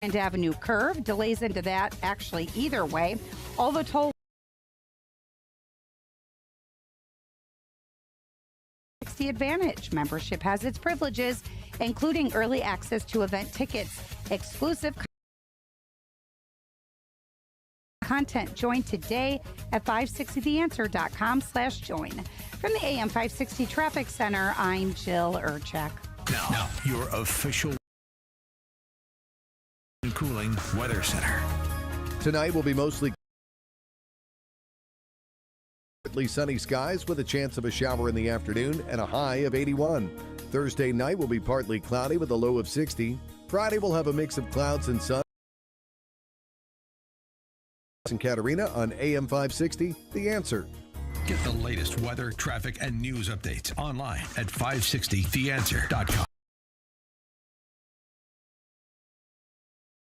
and Avenue curve. Delays into that actually either way. All the toll Advantage membership has its privileges, including early access to event tickets, exclusive content. Join today at 560theanswer.com/join. From the AM 560 Traffic Center, I'm Jill Urchak. Now, your official cooling weather center. Tonight will be mostly sunny skies with a chance of a shower in the afternoon and a high of 81. Thursday night will be partly cloudy with a low of 60. Friday will have a mix of clouds and sun. In Katerina on AM 560, The Answer. Get the latest weather, traffic, and news updates online at 560theanswer.com.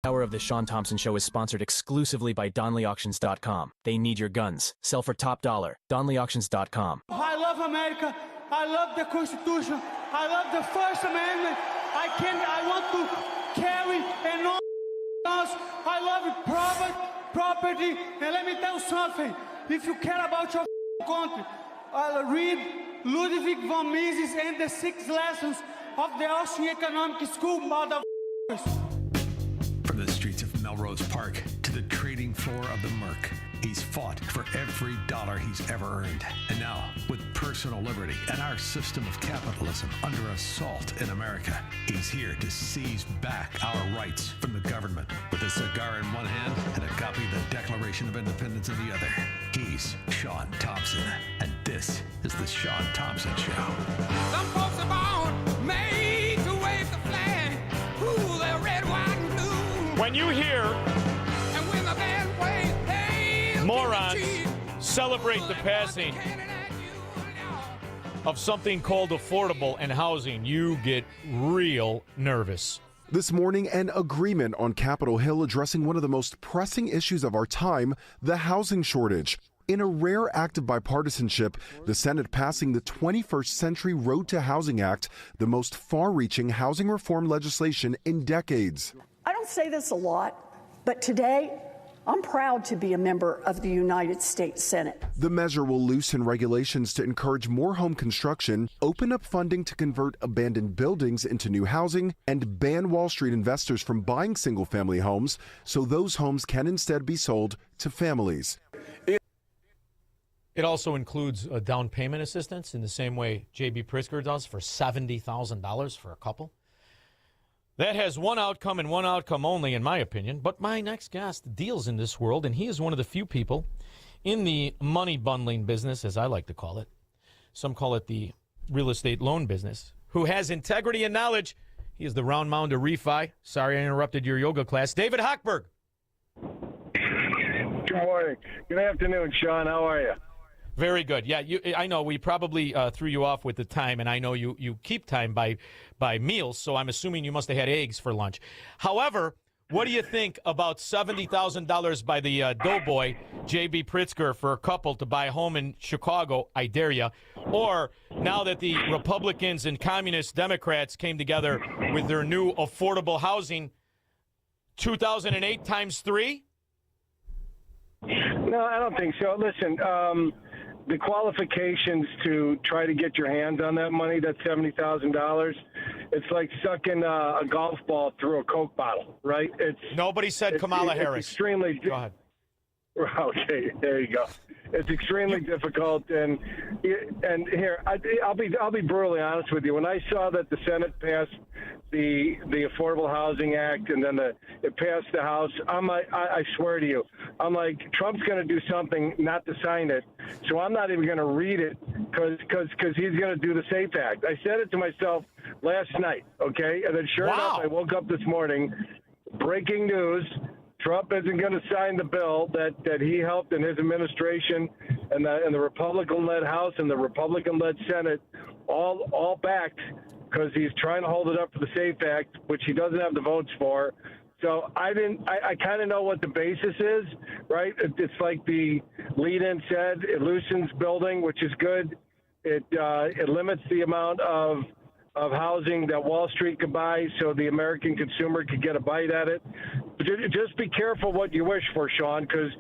Hour of the Shaun Thompson Show is sponsored exclusively by DonleyAuctions.com. They need your guns. Sell for top dollar. DonleyAuctions.com. I love America. I love the Constitution. I love the First Amendment. I want to carry and all guns. I love it, property. And let me tell you something. If you care about your country, read Ludwig von Mises and the 6 lessons of the Austrian Economic School, motherfuckers. From the streets of Melrose Park to the trading floor of the Merc, he's fought for every dollar he's ever earned. And now, with personal liberty and our system of capitalism under assault in America, he's here to seize back our rights from the government. With a cigar in one hand and a copy of the Declaration of Independence in the other, he's Shaun Thompson. And this is the Shaun Thompson Show. Some folks are born made to wave the flag. Ooh, they're red, white, and blue. When you hear and when the band plays, hey, morons celebrate the passing of something called affordable and housing, you get real nervous. This morning, an agreement on Capitol Hill addressing one of the most pressing issues of our time, the housing shortage. In a rare act of bipartisanship, the Senate passing the 21st Century Road to Housing Act, the most far-reaching housing reform legislation in decades. I don't say this a lot, but today I'm proud to be a member of the United States Senate. The measure will loosen regulations to encourage more home construction, open up funding to convert abandoned buildings into new housing, and ban Wall Street investors from buying single-family homes so those homes can instead be sold to families. It also includes a down payment assistance in the same way J.B. Pritzker does for $70,000 for a couple. That has one outcome and one outcome only, in my opinion. But my next guest deals in this world, and he is one of the few people in the money bundling business, as I like to call it. Some call it the real estate loan business, who has integrity and knowledge. He is the round mound of refi. Sorry I interrupted your yoga class. David Hochberg. Good morning. Good afternoon, Shaun. How are you? Very good. Yeah, I know we probably threw you off with the time, and I know you keep time by meals, so I'm assuming you must have had eggs for lunch. However, what do you think about $70,000 by the doughboy, J.B. Pritzker, for a couple to buy a home in Chicago? I dare you. Or now that the Republicans and Communist Democrats came together with their new affordable housing, 2008 times 3? No, I don't think so. Listen, the qualifications to try to get your hands on that money, that $70,000, it's like sucking a golf ball through a Coke bottle, right? Nobody said Kamala Harris. Extremely. Go ahead. Okay, there you go. It's extremely difficult, and here I'll be brutally honest with you. When I saw that the Senate passed the Affordable Housing Act and then it passed the House, I swear to you, I'm like, Trump's going to do something not to sign it, so I'm not even going to read it because he's going to do the SAFE Act. I said it to myself last night, okay, and then sure enough, I woke up this morning, breaking news. Trump isn't going to sign the bill that he helped in his administration and the Republican-led House and the Republican-led Senate all backed because he's trying to hold it up for the SAFE Act, which he doesn't have the votes for. So I kind of know what the basis is, right? It's like the lead-in said, it loosens building, which is good. It limits the amount of of housing that Wall Street could buy so the American consumer could get a bite at it. But just be careful what you wish for, Shaun, because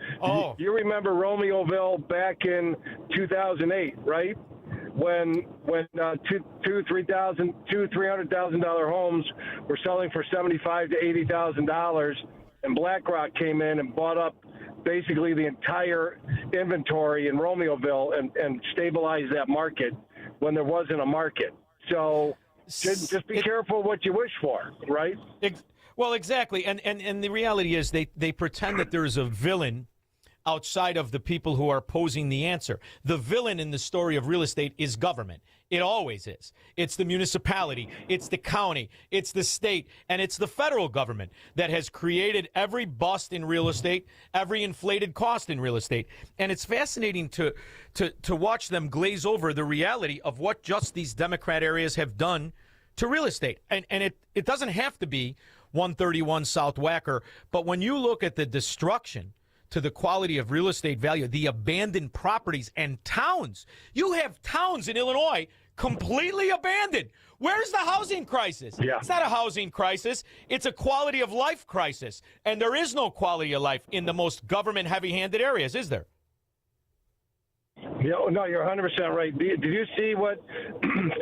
you remember Romeoville back in 2008, right? When $300,000 homes were selling for $75,000 to $80,000, and BlackRock came in and bought up basically the entire inventory in Romeoville and stabilized that market when there wasn't a market. So just be careful what you wish for, right? Well, exactly. And the reality is they pretend that there's a villain outside of the people who are posing the answer. The villain in the story of real estate is government. It always is. It's the municipality, it's the county, it's the state, and it's the federal government that has created every bust in real estate, every inflated cost in real estate. And it's fascinating to watch them glaze over the reality of what just these Democrat areas have done to real estate. And it doesn't have to be 131 South Wacker, but when you look at the destruction to the quality of real estate value, the abandoned properties and towns. You have towns in Illinois completely abandoned. Where's the housing crisis? Yeah. It's not a housing crisis. It's a quality of life crisis. And there is no quality of life in the most government heavy-handed areas, is there? Yeah, no, you're 100% right. Did you see what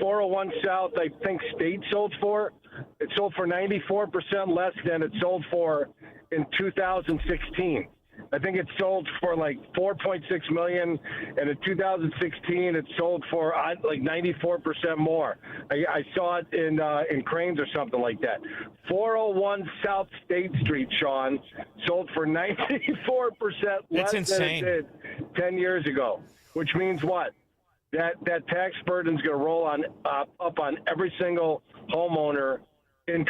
401 South, I think, State sold for? It sold for 94% less than it sold for in 2016. I think it sold for like $4.6 million, and in 2016 it sold for like 94% more. I saw it in Cranes or something like that. 401 South State Street, Shaun, sold for 94% less than it did 10 years ago. Which means what? That tax burden is going to roll up on every single homeowner and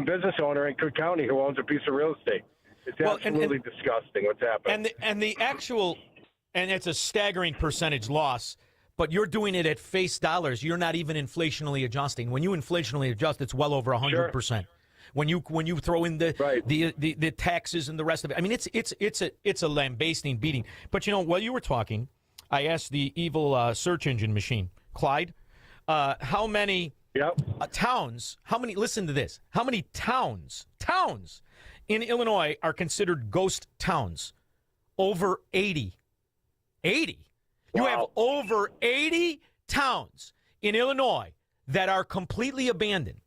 business owner in Cook County who owns a piece of real estate. It's absolutely disgusting what's happening. And it's a staggering percentage loss, but you're doing it at face dollars. You're not even inflationally adjusting. When you inflationally adjust, it's well over 100%. Sure. When you throw in the taxes and the rest of it, I mean it's a lambasting beating. But you know, while you were talking, I asked the evil search engine machine, Clyde, how many towns? Listen to this. How many towns in Illinois are considered ghost towns? Over 80. 80. Wow. You have over 80 towns in Illinois that are completely abandoned.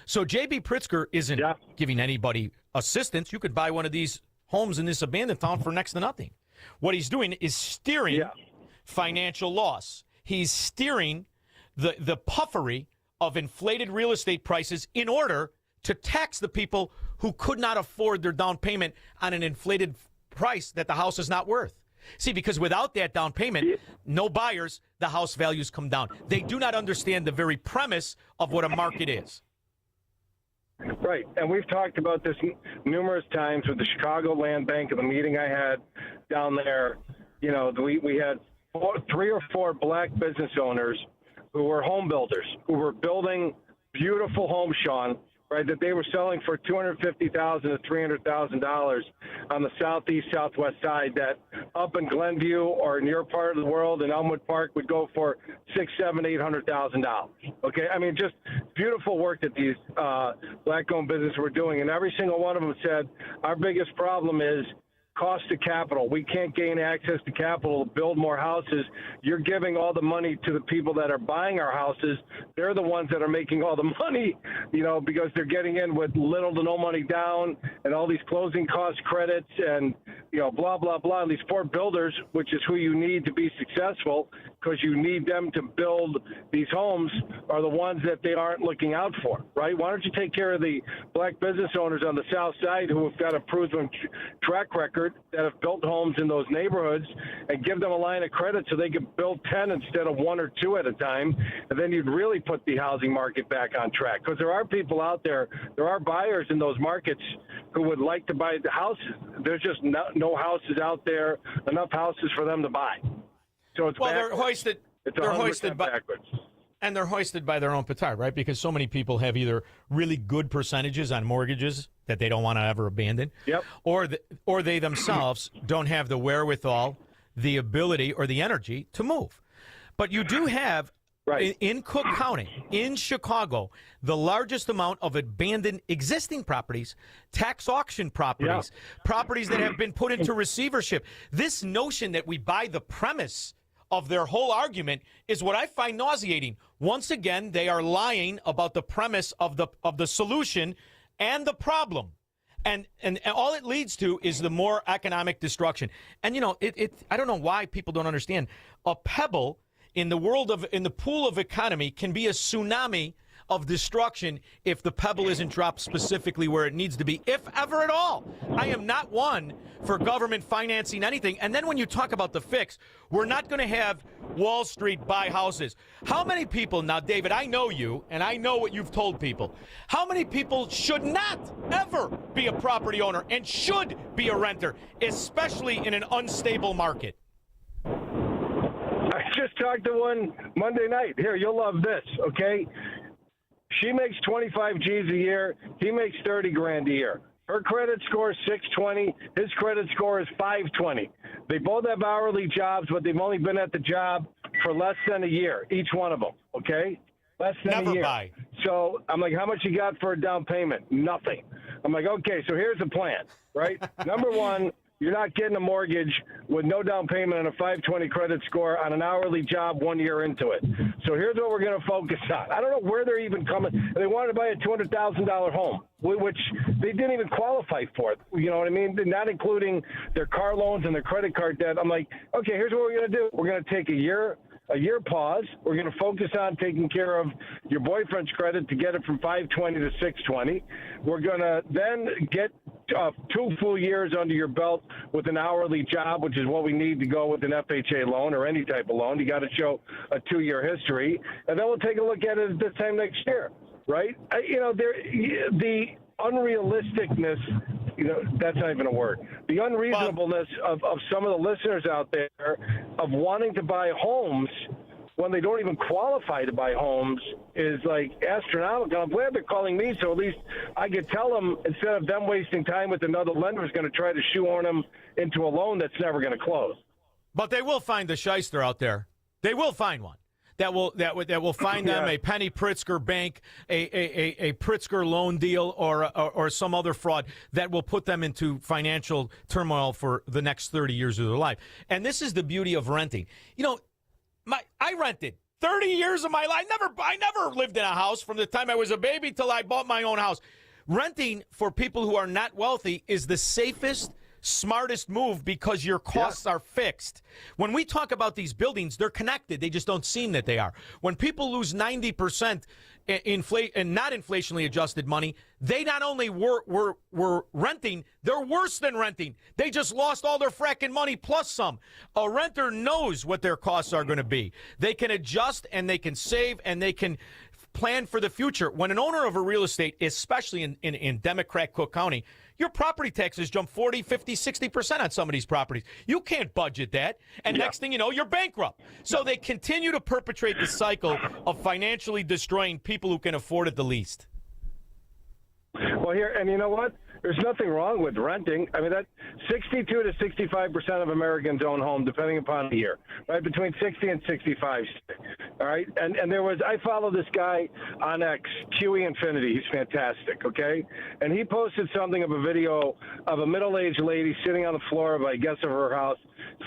So J.B. Pritzker isn't giving anybody assistance. You could buy one of these homes in this abandoned town for next to nothing. What he's doing is steering financial loss. He's steering the puffery of inflated real estate prices in order to tax the people who could not afford their down payment on an inflated price that the house is not worth. See, because without that down payment, no buyers, the house values come down. They do not understand the very premise of what a market is. Right, and we've talked about this numerous times with the Chicago Land Bank and the meeting I had down there. You know, we had 3 or 4 black business owners who were home builders, who were building beautiful homes, Shaun, right, that they were selling for $250,000 to $300,000 on the southeast, southwest side, that up in Glenview or in your part of the world in Elmwood Park would go for $600,000, $800,000. Okay, I mean, just beautiful work that these black-owned businesses were doing, and every single one of them said, our biggest problem is cost of capital. We can't gain access to capital to build more houses. You're giving all the money to the people that are buying our houses. They're the ones that are making all the money, you know, because they're getting in with little to no money down and all these closing cost credits and, you know, blah, blah, blah. And these poor builders, which is who you need to be successful, because you need them to build these homes, are the ones that they aren't looking out for, right? Why don't you take care of the black business owners on the south side who have got a proven track record that have built homes in those neighborhoods, and give them a line of credit so they can build 10 instead of 1 or 2 at a time, and then you'd really put the housing market back on track. Because there are people out there, there are buyers in those markets who would like to buy the houses. There's just no houses out there, enough houses for them to buy. So it's they're hoisted. They're hoisted backwards. And they're hoisted by their own petard, right? Because so many people have either really good percentages on mortgages that they don't want to ever abandon, or they themselves don't have the wherewithal, the ability, or the energy to move. But you do have Right. In Cook County, in Chicago, the largest amount of abandoned existing properties, tax auction properties, properties that have been put into receivership. This notion that we buy the premise of their whole argument is what I find nauseating. Once again, they are lying about the premise of the solution and the problem. And all it leads to is the more economic destruction. And, you know, I don't know why people don't understand. A pebble in the pool of economy can be a tsunami of destruction if the pebble isn't dropped specifically where it needs to be, if ever at all. I am not one for government financing anything. And then when you talk about the fix, we're not going to have Wall Street buy houses. How many people, now, David, I know you, and I know what you've told people. How many people should not ever be a property owner and should be a renter, especially in an unstable market? I just talked to one Monday night. Here, you'll love this, okay? She makes 25 G's a year. He makes 30 grand a year. Her credit score is 620. His credit score is 520. They both have hourly jobs, but they've only been at the job for less than a year, each one of them, okay? Less than Never a year. buy. So I'm like, how much you got for a down payment? Nothing. I'm like, okay, so here's the plan, right? Number one, you're not getting a mortgage with no down payment and a 520 credit score on an hourly job 1 year into it. So here's what we're going to focus on. I don't know where they're even coming. They wanted to buy a $200,000 home, which they didn't even qualify for. You know what I mean? Not including their car loans and their credit card debt. I'm like, okay, here's what we're going to do. We're going to take a year pause. We're going to focus on taking care of your boyfriend's credit to get it from 520 to 620. We're going to then get 2 full years under your belt with an hourly job, which is what we need to go with an FHA loan or any type of loan. You got to show a 2-year history. And then we'll take a look at it at this time next year, right? The unrealisticness, that's not even a word. The unreasonableness of some of the listeners out there of wanting to buy homes when they don't even qualify to buy homes is like astronomical. I'm glad they're calling me, so at least I could tell them instead of them wasting time with another lender who's going to try to shoehorn them into a loan that's never going to close. But they will find the shyster out there. They will find one. That will find them a Penny Pritzker bank, a Pritzker loan deal, or some other fraud that will put them into financial turmoil for the next 30 years of their life. And this is the beauty of renting. I rented 30 years of my life. I never lived in a house from the time I was a baby till I bought my own house. Renting for people who are not wealthy is the safest, smartest move because your costs are fixed. When we talk about these buildings, they're connected. They just don't seem that they are. When people lose 90% and not inflationally adjusted money, they not only were renting, they're worse than renting. They just lost all their fracking money plus some. A renter knows what their costs are going to be. They can adjust and they can save and they can plan for the future. When an owner of a real estate, especially in Democrat Cook County, your property taxes jump 40, 50, 60% on some of these properties. You can't budget that. And next thing you know, you're bankrupt. So they continue to perpetrate the cycle of financially destroying people who can afford it the least. Well, here, and you know what? There's nothing wrong with renting. I mean, that 62 to 65% of Americans own home, depending upon the year, right? Between 60 and 65. All right. And I follow this guy on X, QE Infinity. He's fantastic. Okay. And he posted something of a video of a middle-aged lady sitting on the floor of, I guess, of her house,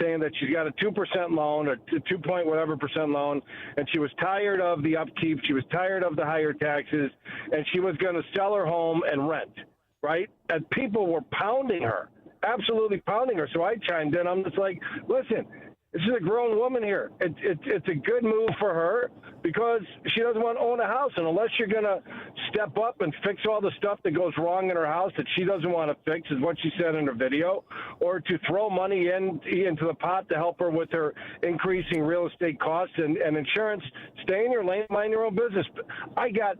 saying that she's got a 2% loan or 2 point whatever percent loan. And she was tired of the upkeep. She was tired of the higher taxes, and she was going to sell her home and rent. Right? And people were pounding her, absolutely pounding her. So I chimed in. I'm just like, listen, this is a grown woman here. It's a good move for her because she doesn't want to own a house. And unless you're going to step up and fix all the stuff that goes wrong in her house that she doesn't want to fix, is what she said in her video, or to throw money into the pot to help her with her increasing real estate costs and insurance, stay in your lane, mind your own business. I got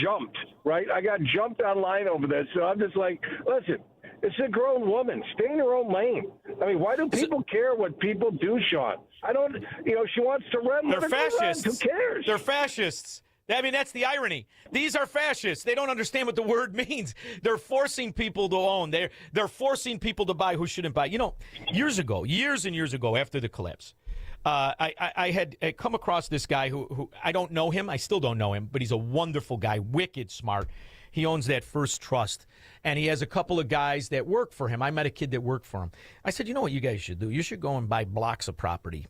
jumped, right? I got jumped online over this. So I'm just like, listen, it's a grown woman. Stay in her own lane. I mean, why do people care what people do, Shaun? I don't, she wants to rent. They're fascists. Who cares? They're fascists. I mean, that's the irony. These are fascists. They don't understand what the word means. They're forcing people to own. They're forcing people to buy who shouldn't buy. Years and years ago, after the collapse, I had come across this guy who I don't know him. I still don't know him, but he's a wonderful guy, wicked smart. He owns that First Trust, and he has a couple of guys that work for him. I met a kid that worked for him. I said, you know what you guys should do? You should go and buy blocks of property.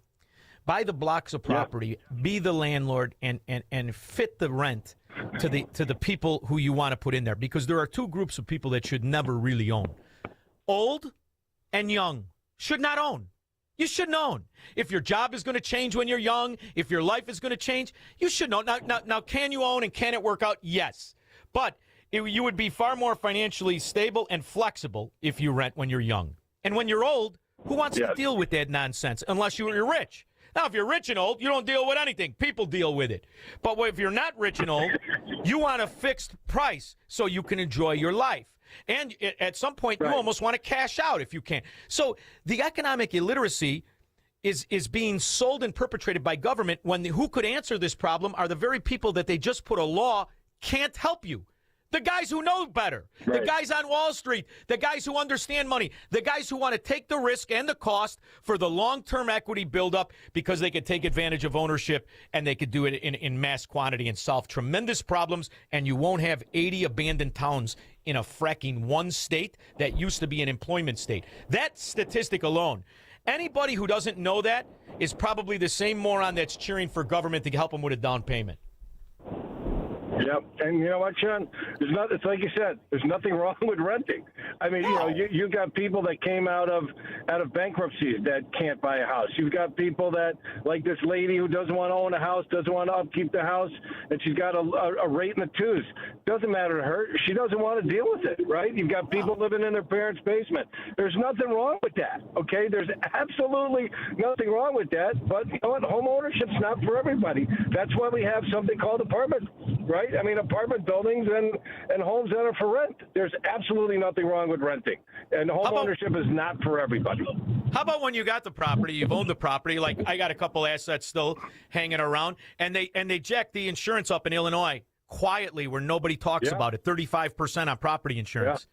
Buy the blocks of property, be the landlord, and fit the rent to the people who you want to put in there. Because there are two groups of people that should never really own. Old and young should not own. You shouldn't own. If your job is going to change when you're young, if your life is going to change, you should own. Now, can you own and can it work out? Yes. But you would be far more financially stable and flexible if you rent when you're young. And when you're old, who wants to deal with that nonsense unless you're rich? Now, if you're rich and old, you don't deal with anything. People deal with it. But if you're not rich and old, you want a fixed price so you can enjoy your life. And at some point, you almost want to cash out if you can. So the economic illiteracy is being sold and perpetrated by government when who could answer this problem are the very people that they just put a law can't help you. The guys who know better, the guys on Wall Street, the guys who understand money, the guys who want to take the risk and the cost for the long-term equity buildup because they could take advantage of ownership and they could do it in mass quantity and solve tremendous problems, and you won't have 80 abandoned towns in a fracking one state that used to be an employment state. That statistic alone, anybody who doesn't know that is probably the same moron that's cheering for government to help them with a down payment. Yep, and you know what, Shaun? It's like you said. There's nothing wrong with renting. I mean, you got people that came out of bankruptcies that can't buy a house. You've got people that, like this lady who doesn't want to own a house, doesn't want to upkeep the house, and she's got a rate in the twos. Doesn't matter to her. She doesn't want to deal with it, right? You've got people living in their parents' basement. There's nothing wrong with that, okay? There's absolutely nothing wrong with that. But you know what? Home ownership's not for everybody. That's why we have something called apartments, right? I mean, apartment buildings and homes that are for rent. There's absolutely nothing wrong with renting. And home ownership is not for everybody. How about when you got the property, you've owned the property, like I got a couple assets still hanging around, and they jack the insurance up in Illinois quietly where nobody talks about it, 35% on property insurance.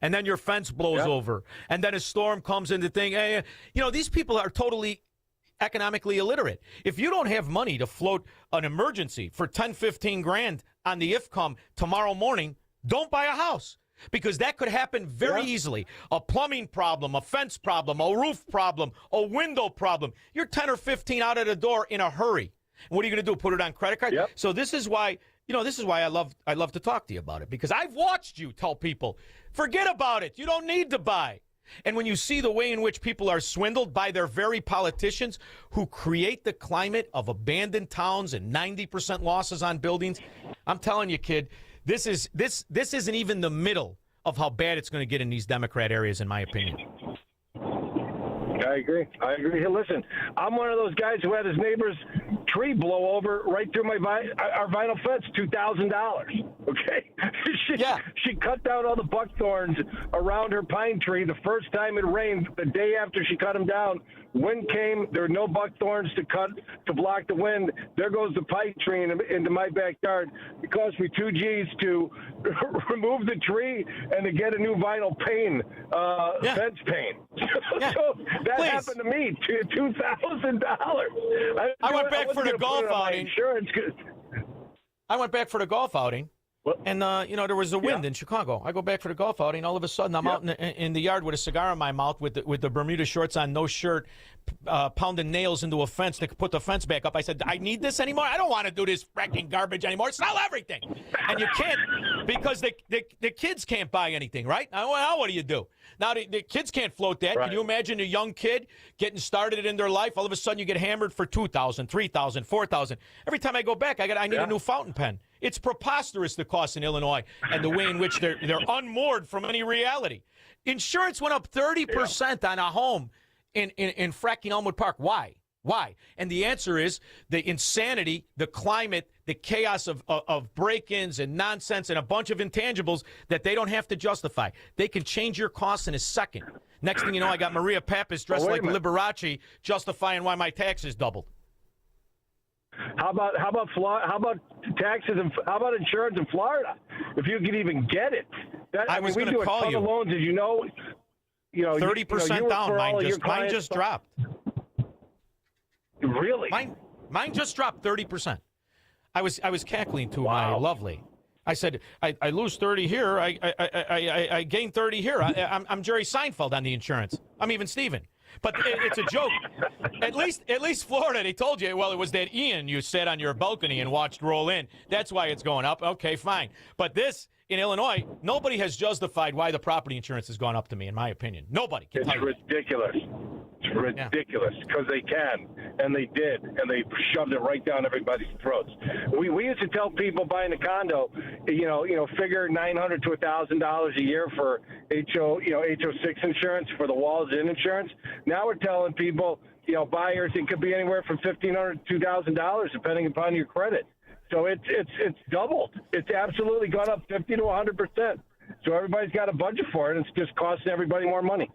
And then your fence blows over. And then a storm comes in the thing. You know, these people are totally economically illiterate. If you don't have money to float an emergency for 10, 15 grand on the IFCOM tomorrow morning, don't buy a house, because that could happen very easily. A plumbing problem, a fence problem, a roof problem, a window problem. You're 10 or 15 out of the door in a hurry. What are you going to do? Put it on credit card? So this is why, I love to talk to you about it, because I've watched you tell people, forget about it. You don't need to buy. And when you see the way in which people are swindled by their very politicians who create the climate of abandoned towns and 90% losses on buildings, I'm telling you, kid, this isn't even the middle of how bad it's going to get in these Democrat areas, in my opinion. I agree. Hey, listen, I'm one of those guys who had his neighbor's tree blow over right through our vinyl fence, $2,000. Okay, she cut down all the buckthorns around her pine tree the first time it rained. The day after she cut them down, wind came. There were no buckthorns to cut to block the wind. There goes the pine tree into my backyard. It cost me $2,000 to remove the tree and to get a new vinyl pane, fence pane. So that happened to me, $2,000. I went back for the golf outing. I went back for the golf outing. And, there was a wind in Chicago. I go back for the golf outing. All of a sudden, I'm out in the yard with a cigar in my mouth with the Bermuda shorts on, no shirt, pounding nails into a fence to put the fence back up. I said, I need this anymore? I don't want to do this fracking garbage anymore. Sell everything. And you can't, because the kids can't buy anything, right? Now, what do you do? Now, the kids can't float that. Right. Can you imagine a young kid getting started in their life? All of a sudden, you get hammered for $2,000, $3,000, $4,000. Every time I go back, I need a new fountain pen. It's preposterous, the cost in Illinois and the way in which they're unmoored from any reality. Insurance went up 30% on a home in fracking Elmwood Park. Why? And the answer is the insanity, the climate, the chaos of break-ins and nonsense and a bunch of intangibles that they don't have to justify. They can change your costs in a second. Next thing you know, I got Maria Pappas dressed like Liberace justifying why my taxes doubled. How about taxes and how about insurance in Florida? If you could even get it, I was going to call you. Loans, as you know, 30% down. Mine just dropped. Really? Mine just dropped 30%. I was cackling to my lovely. I said, I lose 30 here. I gain 30 here. I'm Jerry Seinfeld on the insurance. I'm even Steven. But it's a joke. At least Florida, they told you, well, it was that Ian you sat on your balcony and watched roll in. That's why it's going up. Okay, fine. But this, in Illinois, nobody has justified why the property insurance has gone up to me, in my opinion. Nobody can tell you. It's ridiculous. It's ridiculous because they can, and they did, and they shoved it right down everybody's throats. We used to tell people buying a condo, figure $900 to $1,000 a year for HO6 insurance for the walls in insurance. Now we're telling people, buyers, it could be anywhere from $1,500 to $2,000 depending upon your credit. So it's doubled. It's absolutely gone up 50 to 100%. So everybody's got a budget for it, and it's just costing everybody more money.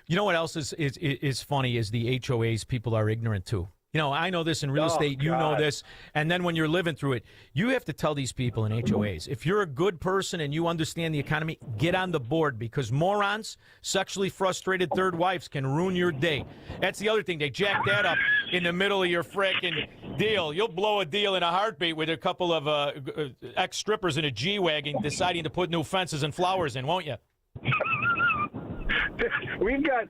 You know what else is funny is the HOAs people are ignorant to. I know this in real estate. You know this. And then when you're living through it, you have to tell these people in HOAs, if you're a good person and you understand the economy, get on the board because morons, sexually frustrated third wives can ruin your day. That's the other thing. They jack that up in the middle of your frickin' deal. You'll blow a deal in a heartbeat with a couple of ex-strippers in a G-Wagon deciding to put new fences and flowers in, won't you? We've got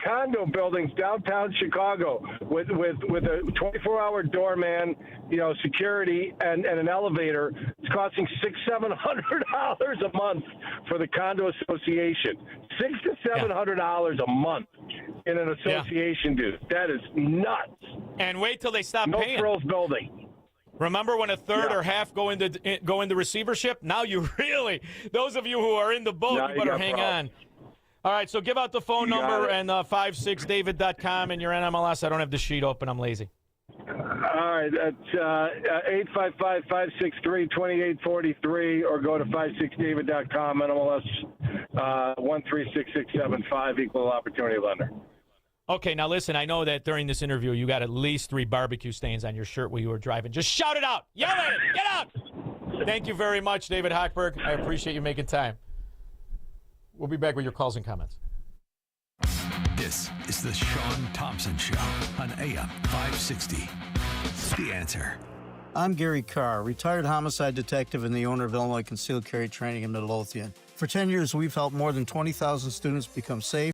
condo buildings downtown Chicago with a 24-hour doorman, security and an elevator. It's costing $600-700 a month for the condo association. $600 to $700 a month in an association, dude. That is nuts. And wait till they stop paying. No frills building. Remember when a third or half go into receivership? Now you really, those of you who are in the boat, you better hang on. All right, so give out the phone number and 56david.com and your NMLS. I don't have the sheet open. I'm lazy. All right, that's 855-563-2843 or go to 56david.com, NMLS 1366675, equal opportunity lender. Okay, now listen, I know that during this interview you got at least 3 barbecue stains on your shirt while you were driving. Just shout it out. Yell at it. Get out. Thank you very much, David Hochberg. I appreciate you making time. We'll be back with your calls and comments. This is the Shaun Thompson Show on AM 560. The Answer. I'm Gary Carr, retired homicide detective and the owner of Illinois Concealed Carry Training in Midlothian. For 10 years, we've helped more than 20,000 students become safe,